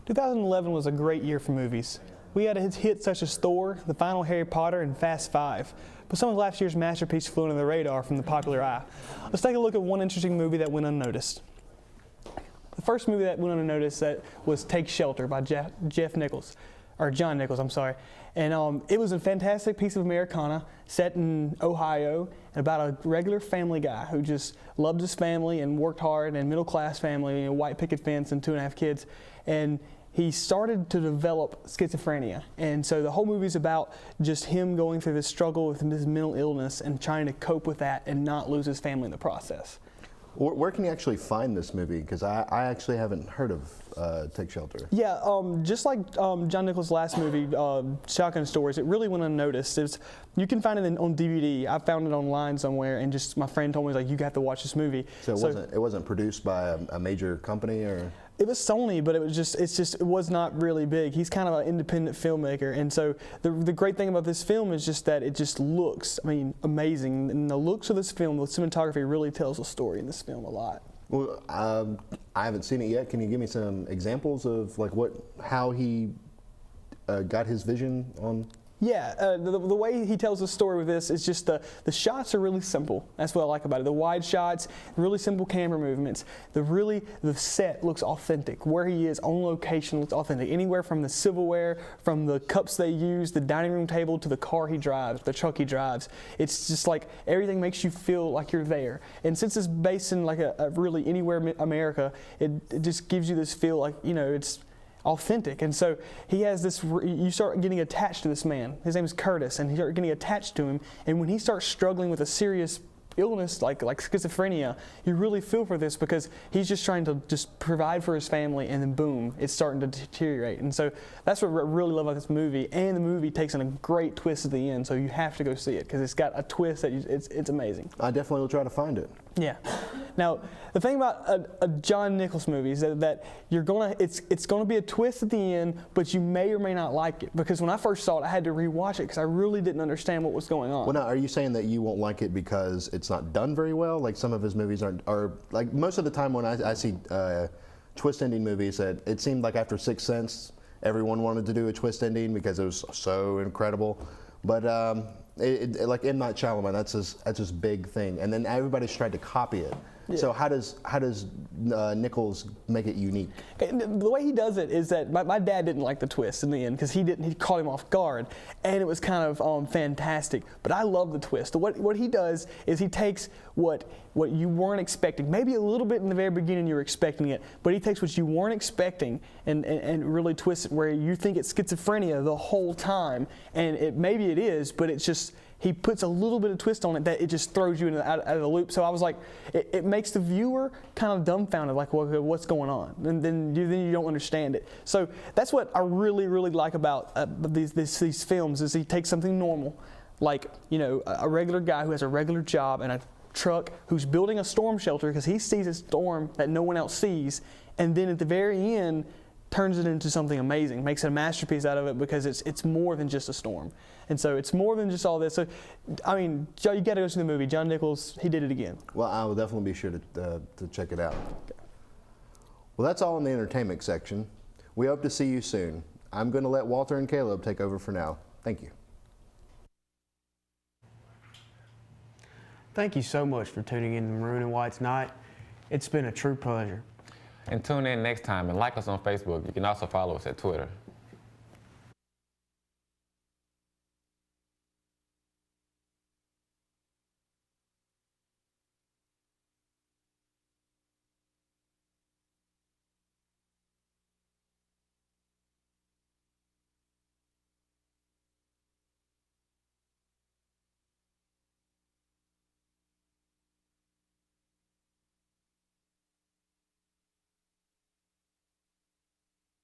2011 was a great year for movies. We had hits such as Thor, the final Harry Potter, and Fast 5. But some of last year's masterpieces flew under the radar from the popular eye. Let's take a look at one interesting movie that went unnoticed. The first movie that went unnoticed was Take Shelter by John Nichols, I'm sorry. And it was a fantastic piece of Americana set in Ohio about a regular family guy who just loved his family and worked hard, and middle-class family, white picket fence and 2.5 kids. And he started to develop schizophrenia. And so the whole movie is about just him going through this struggle with his mental illness and trying to cope with that and not lose his family in the process. Where can you actually find this movie? Because I actually haven't heard of Take Shelter. Yeah, just like John Nichols' last movie, Shotgun Stories, it really went unnoticed. You can find it on DVD. I found it online somewhere, and just my friend told me, like, you have to watch this movie. So it wasn't produced by a major company, or? It was Sony, but it was not really big. He's kind of an independent filmmaker, and so the great thing about this film is just that it just looks, amazing. And the looks of this film, the cinematography really tells a story in this film a lot. Well, I haven't seen it yet. Can you give me some examples of how he got his vision on? Yeah, the way he tells the story with this is just the shots are really simple. That's what I like about it. The wide shots, really simple camera movements. The set looks authentic. Where he is on location looks authentic. Anywhere from the silverware, from the cups they use, the dining room table, to the car he drives, the truck he drives. It's just like everything makes you feel like you're there. And since it's based in like a really anywhere America, it just gives you this feel like, it's authentic. And so he has this, you start getting attached to this man. His name is Curtis, and you start getting attached to him. And when he starts struggling with a serious illness like schizophrenia, you really feel for this, because he's just trying to just provide for his family, and then boom, it's starting to deteriorate. And so that's what I really love about this movie. And the movie takes in a great twist at the end, so you have to go see it, because it's got a twist that it's amazing. I definitely will try to find it. Yeah. Now, the thing about a John Nichols movie is that it's gonna be a twist at the end, but you may or may not like it. Because when I first saw it, I had to rewatch it because I really didn't understand what was going on. Well, now, are you saying that you won't like it because it's not done very well? Like some of his movies are like, most of the time when I see twist ending movies, that it seemed like after Sixth Sense, everyone wanted to do a twist ending because it was so incredible. But like M. Night Shyamalan, that's his big thing, and then everybody's tried to copy it. Yeah. So how does Nichols make it unique? The way he does it is that my dad didn't like the twist in the end, because he caught him off guard, and it was kind of fantastic. But I love the twist. What he does is he takes what you weren't expecting, maybe a little bit in the very beginning you were expecting it, but he takes what you weren't expecting and really twists it where you think it's schizophrenia the whole time, and maybe it is, but it's just, he puts a little bit of twist on it that it just throws you out of the loop. So I was like, it makes the viewer kind of dumbfounded, like, well, what's going on? And then you don't understand it. So that's what I really, really like about these films, is he takes something normal, like, a regular guy who has a regular job and a truck, who's building a storm shelter because he sees a storm that no one else sees, and then at the very end turns it into something amazing, makes a masterpiece out of it, because it's more than just a storm. And so it's more than just all this. So, you got to go see the movie. John Nichols, he did it again. Well, I will definitely be sure to check it out. Okay. Well, that's all in the entertainment section. We hope to see you soon. I'm going to let Walter and Caleb take over for now. Thank you. Thank you so much for tuning in to Maroon and White's Night. It's been a true pleasure. And tune in next time and like us on Facebook. You can also follow us at Twitter.